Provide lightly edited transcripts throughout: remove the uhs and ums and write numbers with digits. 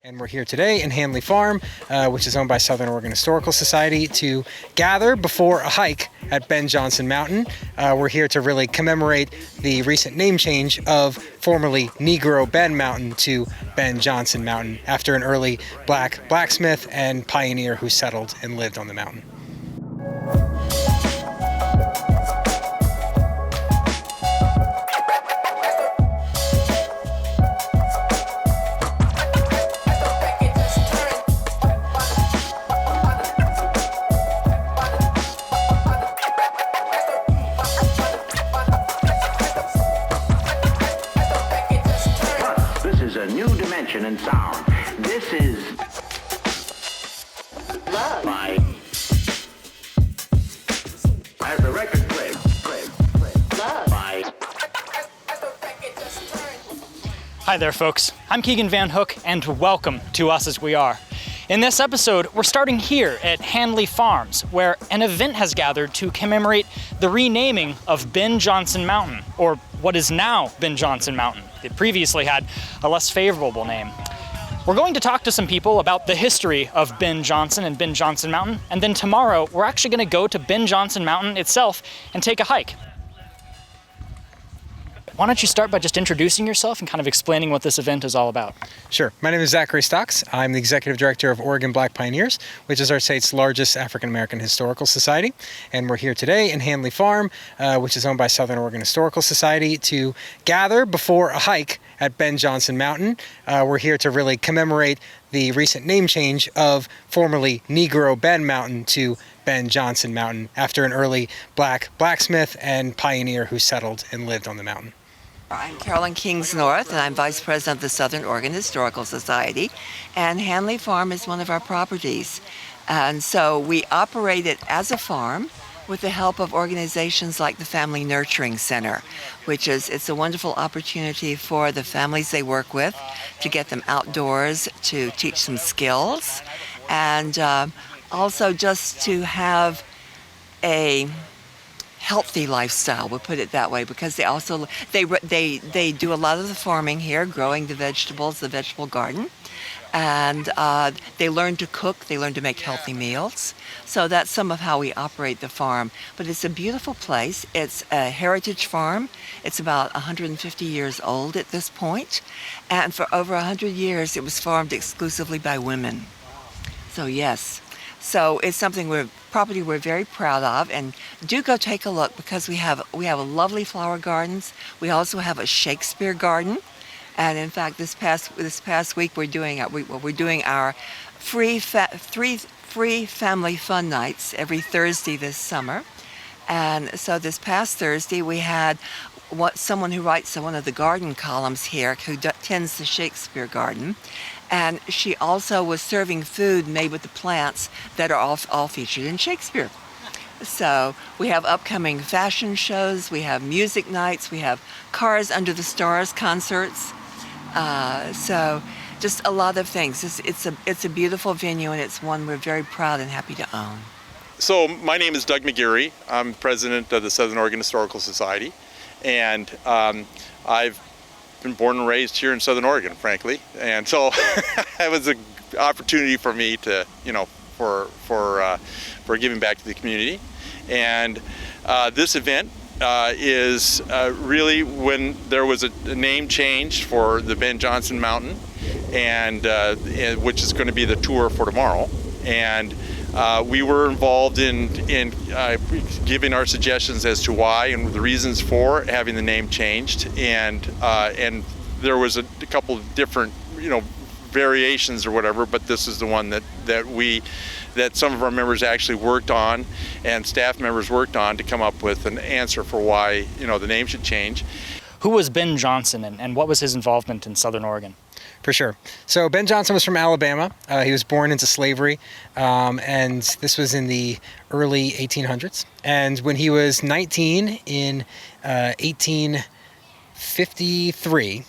And we're here today in Hanley Farm, which is owned by Southern Oregon Historical Society, to gather before a hike at Ben Johnson Mountain. We're here to really commemorate the recent name change of formerly Negro Ben Mountain to Ben Johnson Mountain after an early black blacksmith and pioneer who settled and lived on the mountain. A new dimension in sound. This is love. As the record plays, love. Hi there, folks. I'm Keegan Van Hook, and welcome to Us As We Are. In this episode, we're starting here at Hanley Farms, where an event has gathered to commemorate the renaming of Ben Johnson Mountain, or what is now Ben Johnson Mountain. It previously had a less favorable name. We're going to talk to some people about the history of Ben Johnson and Ben Johnson Mountain, and then tomorrow we're actually going to go to Ben Johnson Mountain itself and take a hike. Why don't you start by just introducing yourself and kind of explaining what this event is all about? Sure. My name is Zachary Stocks. I'm the Executive Director of Oregon Black Pioneers, which is our state's largest African American historical society. And we're here today in Hanley Farm, which is owned by Southern Oregon Historical Society, to gather before a hike at Ben Johnson Mountain. We're here to really commemorate the recent name change of formerly Negro Ben Mountain to Ben Johnson Mountain after an early black blacksmith and pioneer who settled and lived on the mountain. I'm Carolyn Kingsnorth, and I'm Vice President of the Southern Oregon Historical Society, and Hanley Farm is one of our properties. And so we operate it as a farm with the help of organizations like the Family Nurturing Center, it's a wonderful opportunity for the families they work with to get them outdoors, to teach them skills, and also just to have a healthy lifestyle, we'll put it that way, because they also they do a lot of the farming here, growing the vegetables, the vegetable garden, and they learn to cook, they learn to make healthy meals. So that's some of how we operate the farm. But it's a beautiful place. It's a heritage farm. It's about 150 years old at this point, and for over 100 years it was farmed exclusively by women. So yes. So it's property we're very proud of, and do go take a look, because we have a lovely flower gardens. We also have a Shakespeare garden, and in fact this past week we're doing our free family fun nights every Thursday this summer. And so this past Thursday we had someone who writes one of the garden columns here, who tends the Shakespeare garden. And she also was serving food made with the plants that are all featured in Shakespeare. So we have upcoming fashion shows, we have music nights, we have Cars Under the Stars concerts. So just a lot of things. It's a beautiful venue, and it's one we're very proud and happy to own. So my name is Doug McGarry. I'm president of the Southern Oregon Historical Society, and I've been born and raised here in Southern Oregon, frankly, and so it was an opportunity for me to, for giving back to the community. And this event is really when there was a name change for the Ben Johnson Mountain, and which is going to be the tour for tomorrow. And we were involved in giving our suggestions as to why and the reasons for having the name changed, and there was a couple of different variations or whatever, but this is the one that some of our members actually worked on, and staff members worked on, to come up with an answer for why the name should change. Who was Ben Johnson, and what was his involvement in Southern Oregon? For sure. So Ben Johnson was from Alabama. He was born into slavery, and this was in the early 1800s. And when he was 19 in 1853,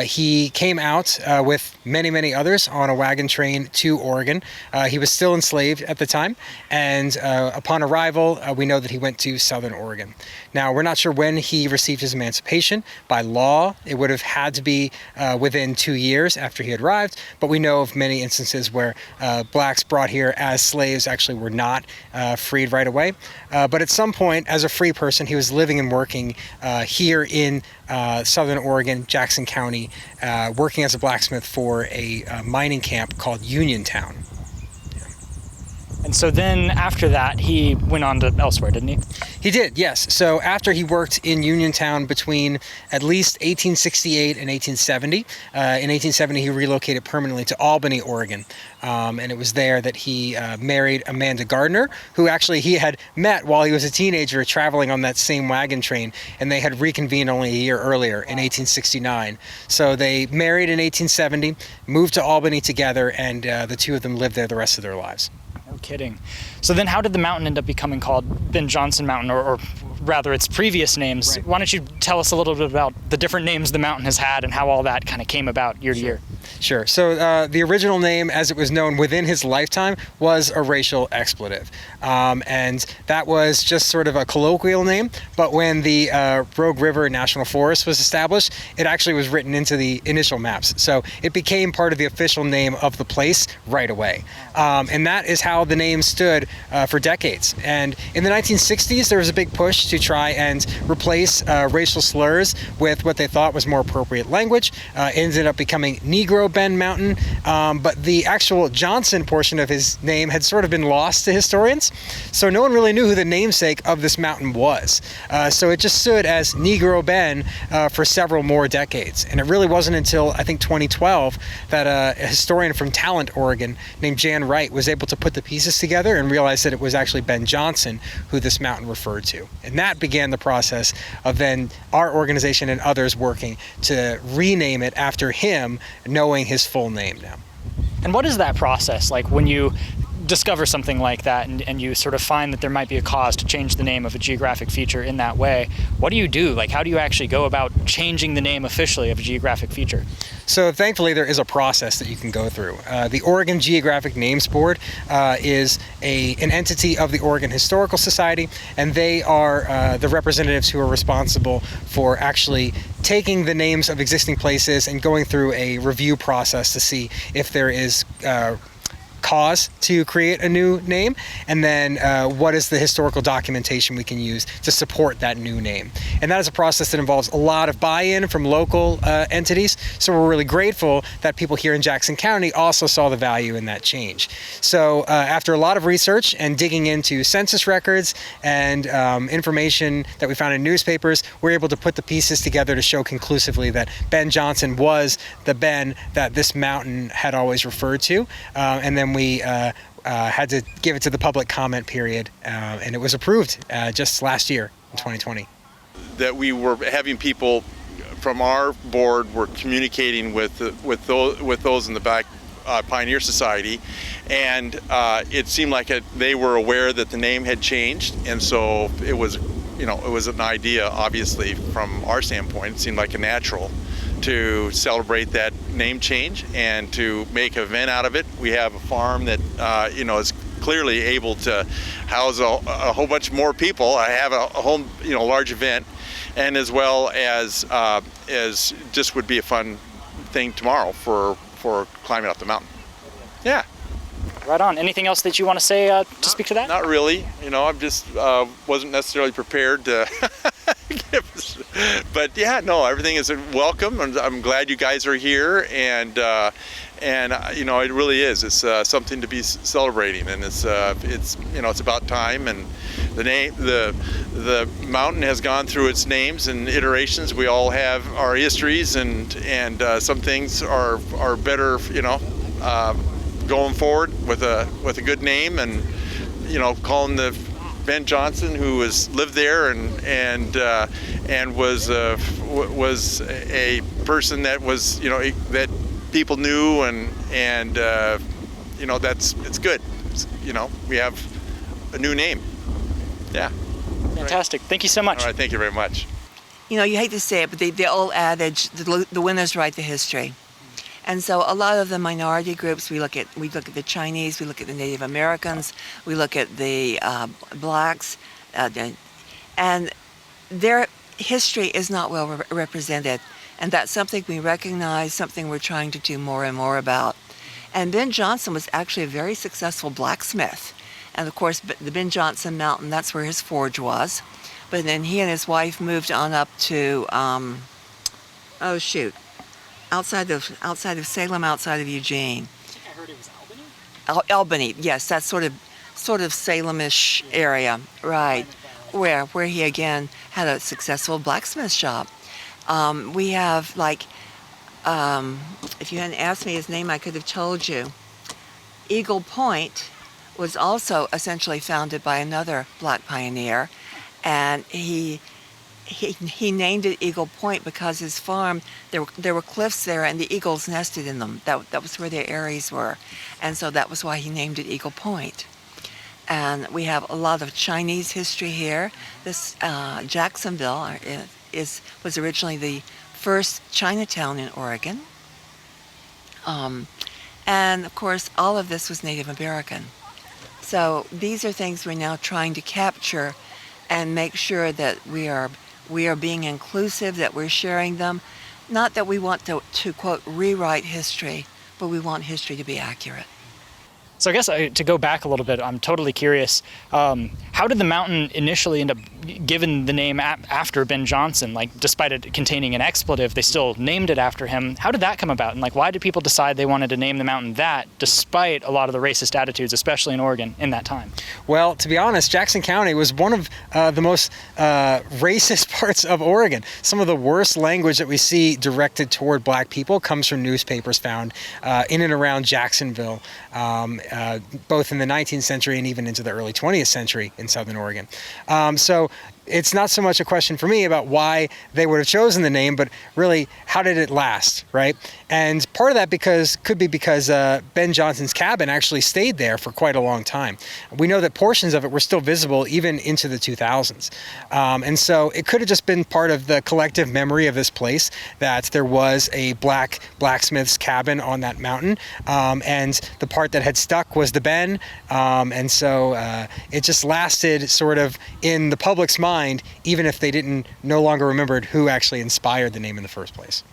He came out with many others on a wagon train to Oregon. He was still enslaved at the time, and upon arrival, we know that he went to Southern Oregon. Now, we're not sure when he received his emancipation. By law, it would have had to be within 2 years after he had arrived, but we know of many instances where blacks brought here as slaves actually were not freed right away. But at some point, as a free person, he was living and working here in Southern Oregon, Jackson County, working as a blacksmith for a mining camp called Uniontown. And so then after that, he went on to elsewhere, didn't he? He did, yes. So after he worked in Uniontown between at least 1868 and 1870, in 1870 he relocated permanently to Albany, Oregon. And it was there that he married Amanda Gardner, who actually he had met while he was a teenager traveling on that same wagon train, and they had reconvened only a year earlier in 1869. So they married in 1870, moved to Albany together, and the two of them lived there the rest of their lives. No kidding. So then how did the mountain end up becoming called Ben Johnson Mountain, or rather its previous names? Right. Why don't you tell us a little bit about the different names the mountain has had and how all that kind of came about year to year? Sure. So the original name, as it was known within his lifetime, was a racial expletive. And that was just sort of a colloquial name. But when the Rogue River National Forest was established, it actually was written into the initial maps. So it became part of the official name of the place right away. And that is how the name stood for decades. And in the 1960s, there was a big push to try and replace racial slurs with what they thought was more appropriate language. It ended up becoming Negro Ben Mountain, but the actual Johnson portion of his name had sort of been lost to historians, so no one really knew who the namesake of this mountain was. So it just stood as Negro Ben for several more decades, and it really wasn't until I think 2012 that a historian from Talent, Oregon, named Jan Wright was able to put the pieces together and realize that it was actually Ben Johnson who this mountain referred to, and that began the process of then our organization and others working to rename it after him, knowing his full name now. And what is that process like when you discover something like that and you sort of find that there might be a cause to change the name of a geographic feature in that way? What do you do? Like, how do you actually go about changing the name officially of a geographic feature? So thankfully there is a process that you can go through. The Oregon Geographic Names Board is an entity of the Oregon Historical Society, and they are the representatives who are responsible for actually taking the names of existing places and going through a review process to see if there is cause to create a new name, and then what is the historical documentation we can use to support that new name. And that is a process that involves a lot of buy-in from local entities, so we're really grateful that people here in Jackson County also saw the value in that change. So after a lot of research and digging into census records and information that we found in newspapers, we're able to put the pieces together to show conclusively that Ben Johnson was the Ben that this mountain had always referred to, and then we had to give it to the public comment period, and it was approved just last year in 2020. That we were having people from our board were communicating with those in the Black Pioneer Society, and it seemed like they were aware that the name had changed, and so it was an idea, obviously from our standpoint. It seemed like a natural to celebrate that name change and to make an event out of it. We have a farm that is clearly able to house a whole bunch more people. I have a whole large event, and as well as just would be a fun thing tomorrow for climbing up the mountain. Yeah. Right on. Anything else that you want to say to speak to that? Not really. I'm just wasn't necessarily prepared to but yeah, no, everything is welcome, and I'm glad you guys are here, and it really is. It's something to be celebrating, and it's about time. And the mountain has gone through its names and iterations. We all have our histories, and some things are better, going forward with a good name, and calling the Ben Johnson, who lived there and was a person that was that people knew, and it's good. We have a new name. Yeah. Fantastic. Thank you so much. All right. Thank you very much. you hate to say it, but the old adage, the winners write the history. And so a lot of the minority groups, we look at the Chinese, we look at the Native Americans, we look at the blacks, and their history is not well represented. And that's something we recognize, something we're trying to do more and more about. And Ben Jonson was actually a very successful blacksmith. And of course, the Ben Jonson Mountain, that's where his forge was. But then he and his wife moved on up to, outside of Salem, outside of Eugene. I heard it was Albany? Albany, yes, that's sort of Salem-ish area, right? Where he again had a successful blacksmith shop. We have if you hadn't asked me his name, I could have told you. Eagle Point was also essentially founded by another black pioneer, and he named it Eagle Point because his farm, there were cliffs there and the eagles nested in them. That was where their eyries were, and so that was why he named it Eagle Point. And we have a lot of Chinese history here. This Jacksonville was originally the first Chinatown in Oregon. And of course, all of this was Native American. So these are things we're now trying to capture and make sure that we are being inclusive, that we're sharing them. Not that we want to quote, rewrite history, but we want history to be accurate. So I guess to go back a little bit, I'm totally curious. How did the mountain initially end up given the name after Ben Jonson? Like, despite it containing an expletive, they still named it after him. How did that come about? And why did people decide they wanted to name the mountain that, despite a lot of the racist attitudes, especially in Oregon, in that time? Well, to be honest, Jackson County was one of the most racist parts of Oregon. Some of the worst language that we see directed toward black people comes from newspapers found in and around Jacksonville, both in the 19th century and even into the early 20th century in Southern Oregon. So it's not so much a question for me about why they would have chosen the name, but really, how did it last, right? And part of that could be because Ben Jonson's cabin actually stayed there for quite a long time. We know that portions of it were still visible even into the 2000s. And so it could have just been part of the collective memory of this place that there was a black blacksmith's cabin on that mountain. And the part that had stuck was the Ben. And so it just lasted sort of in the public's mind, even if they no longer remembered who actually inspired the name in the first place.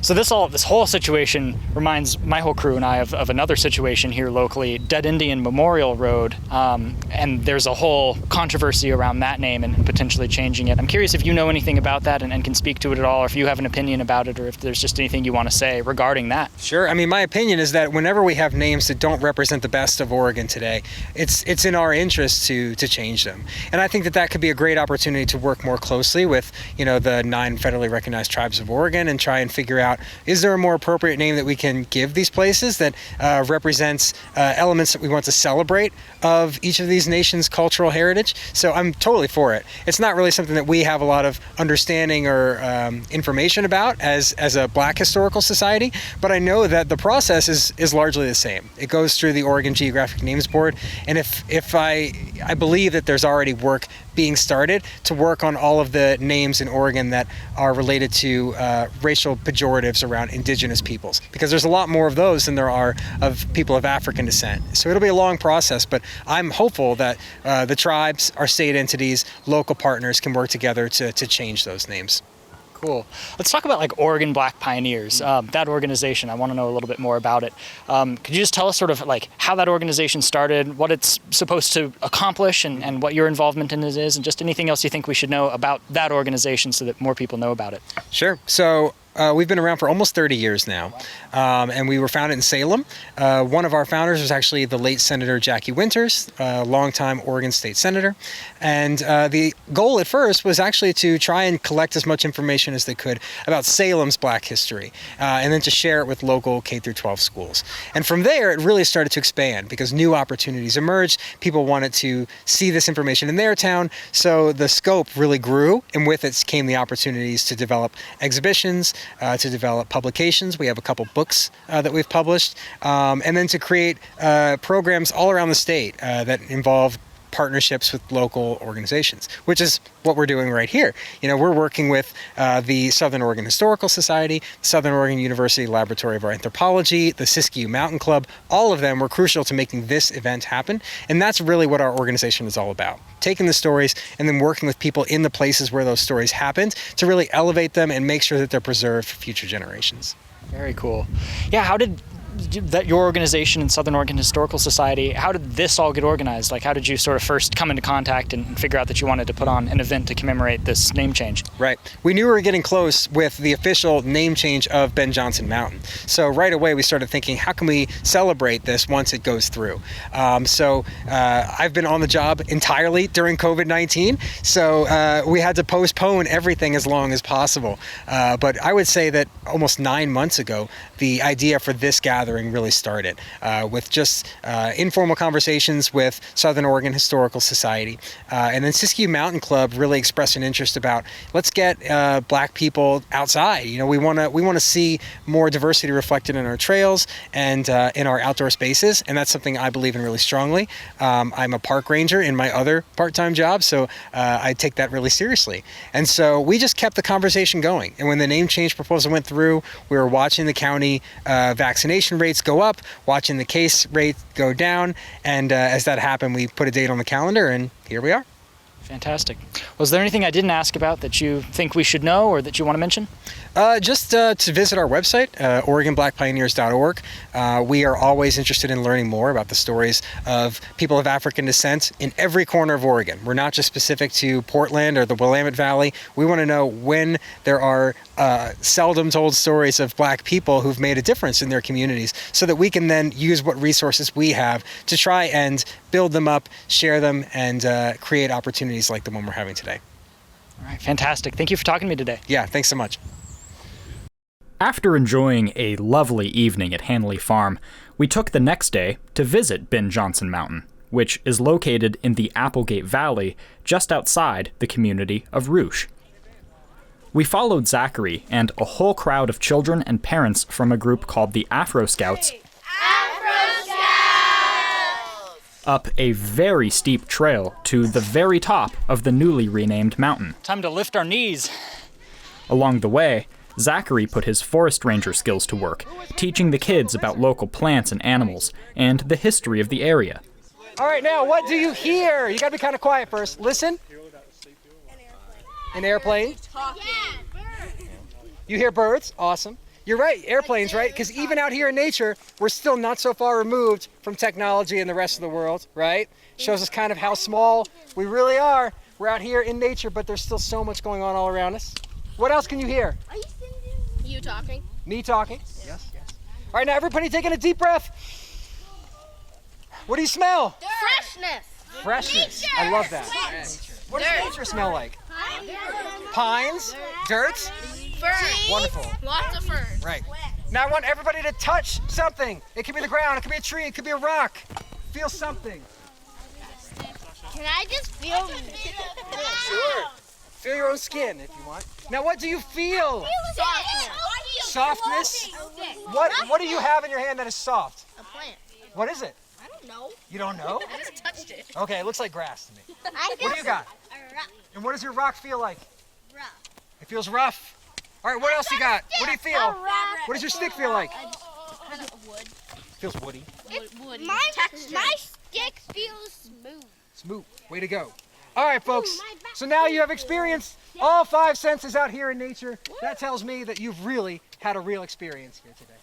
So this whole situation reminds my whole crew and I of another situation here locally, Dead Indian Memorial Road, and there's a whole controversy around that name and potentially changing it. I'm curious if you know anything about that and can speak to it at all, or if you have an opinion about it, or if there's just anything you want to say regarding that. Sure. I mean, my opinion is that whenever we have names that don't represent the best of Oregon today, it's in our interest to change them. And I think that could be a great opportunity to work more closely with, the 9 federally recognized tribes of Oregon and try and figure out, is there a more appropriate name that we can give these places that represents elements that we want to celebrate of each of these nations' cultural heritage? So I'm totally for it. It's not really something that we have a lot of understanding or information about as a Black Historical Society, but I know that the process is largely the same. It goes through the Oregon Geographic Names Board, and if I believe that there's already work being started to work on all of the names in Oregon that are related to racial pejoratives around indigenous peoples, because there's a lot more of those than there are of people of African descent. So it'll be a long process, but I'm hopeful that the tribes, our state entities, local partners can work together to change those names. Cool. Let's talk about Oregon Black Pioneers, that organization. I want to know a little bit more about it. Could you just tell us sort of how that organization started, what it's supposed to accomplish, and what your involvement in it is, and just anything else you think we should know about that organization so that more people know about it? Sure. So we've been around for almost 30 years now, and we were founded in Salem. One of our founders was actually the late Senator Jackie Winters, a longtime Oregon State Senator. And the goal at first was actually to try and collect as much information as they could about Salem's Black history, and then to share it with local K-12 schools. And from there, it really started to expand because new opportunities emerged. People wanted to see this information in their town, so the scope really grew, and with it came the opportunities to develop exhibitions, to develop publications. We have a couple books that we've published, and then to create programs all around the state that involve partnerships with local organizations, which is what we're doing right here. We're working with the Southern Oregon Historical Society, the Southern Oregon University Laboratory of Anthropology, the Siskiyou Mountain Club. All of them were crucial to making this event happen, and that's really what our organization is all about. Taking the stories and then working with people in the places where those stories happened to really elevate them and make sure that they're preserved for future generations. Very cool. Yeah, how did your organization and Southern Oregon Historical Society, how did this all get organized? Like, how did you sort of first come into contact and figure out that you wanted to put on an event to commemorate this name change? Right. We knew we were getting close with the official name change of Ben Johnson Mountain. So right away we started thinking, how can we celebrate this once it goes through? I've been on the job entirely during COVID-19, so we had to postpone everything as long as possible. But I would say that almost 9 months ago, the idea for this gathering really started with just informal conversations with Southern Oregon Historical Society. And then Siskiyou Mountain Club really expressed an interest about, let's get Black people outside. We want to see more diversity reflected in our trails and in our outdoor spaces. And that's something I believe in really strongly. I'm a park ranger in my other part-time job, so I take that really seriously. And so we just kept the conversation going. And when the name change proposal went through, we were watching the county vaccination rates go up, watching the case rate go down, and as that happened, we put a date on the calendar, and here we are. Fantastic. Was there anything I didn't ask about that you think we should know or that you want to mention? Just to visit our website, OregonBlackPioneers.org. We are always interested in learning more about the stories of people of African descent in every corner of Oregon. We're not just specific to Portland or the Willamette Valley. We want to know when there are seldom told stories of Black people who've made a difference in their communities, so that we can then use what resources we have to try and build them up, share them, and create opportunities like the one we're having today. All right, fantastic. Thank you for talking to me today. Yeah, thanks so much. After enjoying a lovely evening at Hanley Farm, we took the next day to visit Ben Johnson Mountain, which is located in the Applegate Valley just outside the community of Rouge. We followed Zachary and a whole crowd of children and parents from a group called the Afro Scouts up a very steep trail to the very top of the newly renamed mountain. Time to lift our knees. Along the way, Zachary put his forest ranger skills to work, teaching the kids about local plants and animals and the history of the area. All right, now, what do you hear? You gotta be kind of quiet first. Listen. An airplane? You hear birds? Awesome. You're right, airplanes, right? Because even out here in nature, we're still not so far removed from technology and the rest of the world, right? Shows us kind of how small we really are. We're out here in nature, but there's still so much going on all around us. What else can you hear? You talking? Me talking? Yes. All right, now everybody taking a deep breath. What do you smell? Freshness. Freshness. I love that. What does nature smell like? Pines, dirt. Ferns. Wonderful. Lots of ferns. Right. Now I want everybody to touch something. It could be the ground, it could be a tree, it could be a rock. Feel something. Can I just feel? Sure. Feel your own skin if you want. Now what do you feel? Softness? What do you have in your hand that is soft? A plant. What is it? I don't know. You don't know? I just touched it. Okay, it looks like grass to me. What do you got? A rock. And what does your rock feel like? Rough. It feels rough. All right, what else you got? What do you feel? What does your stick feel like? Wood. Feels woody. Woody. My stick feels smooth. Smooth. Way to go. All right, folks. So now you have experienced all 5 senses out here in nature. That tells me that you've really had a real experience here today.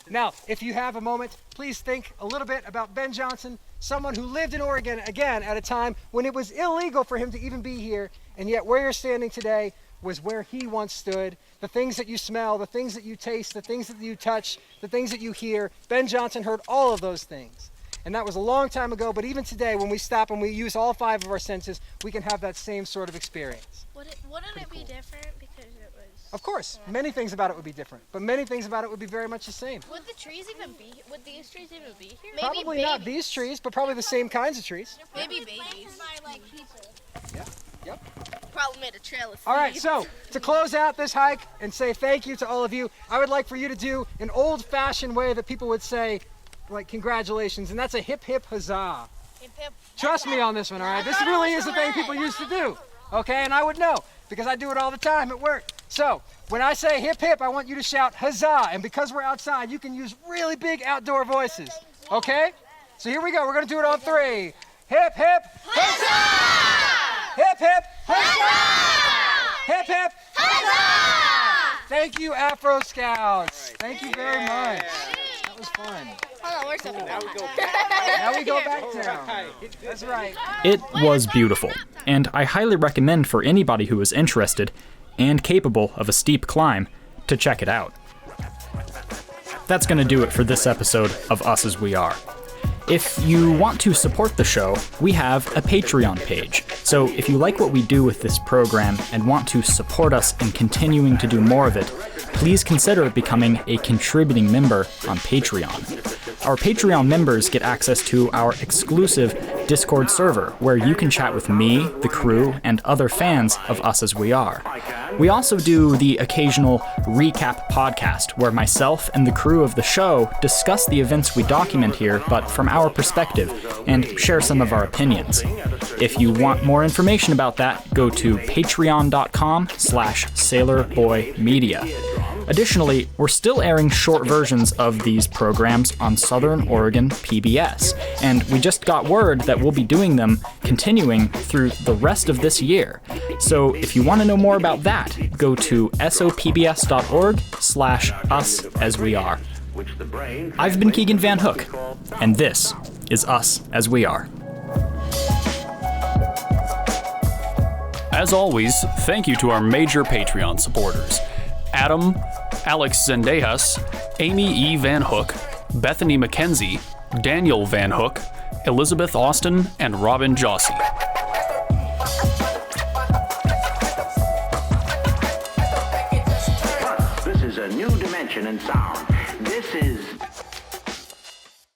Now, if you have a moment, please think a little bit about Ben Johnson, someone who lived in Oregon, again, at a time when it was illegal for him to even be here, and yet where you're standing today was where he once stood. The things that you smell, the things that you taste, the things that you touch, the things that you hear. Ben Johnson heard all of those things. And that was a long time ago, but even today, when we stop and we use all 5 of our senses, we can have that same sort of experience. Wouldn't it be different because it was? Of course, many things about it would be different, but many things about it would be very much the same. Would the trees even be? Would these trees even be here? Probably not these trees, but probably the same kinds of trees. Maybe babies. Like people. Yeah. Yep. Probably made a trail of. All right, so to close out this hike and say thank you to all of you, I would like for you to do an old-fashioned way that people would say, like, congratulations, and that's a hip hip huzzah. Trust me on this one, all right? This really is the thing people used to do, okay? And I would know because I do it all the time at work. So when I say hip hip, I want you to shout huzzah. And because we're outside, you can use really big outdoor voices, okay? So here we go. We're gonna do it on 3. Hip hip huzzah! Hip hip huzzah! Hip hip huzzah! Thank you, Afro Scouts. Thank you very much. That was fun. Hold on, where's something? Now we go back down. That's right. It was beautiful, and I highly recommend for anybody who is interested and capable of a steep climb to check it out. That's going to do it for this episode of Us As We Are. If you want to support the show, we have a Patreon page. So if you like what we do with this program and want to support us in continuing to do more of it, please consider becoming a contributing member on Patreon. Our Patreon members get access to our exclusive Discord server, where you can chat with me, the crew, and other fans of Us As We Are. We also do the occasional recap podcast, where myself and the crew of the show discuss the events we document here, but from our perspective, and share some of our opinions. If you want more information about that, go to patreon.com/SailorBoyMedia. Additionally, we're still airing short versions of these programs on Southern Oregon PBS, and we just got word that we'll be doing them continuing through the rest of this year. So if you want to know more about that, go to sopbs.org/usasweare. I've been Keegan Van Hook, and this is Us As We Are. As always, thank you to our major Patreon supporters: Adam, Alex Zendejas, Amy E. Van Hook, Bethany McKenzie, Daniel Van Hook, Elizabeth Austin, and Robin Jossie. This is a new dimension in sound. This is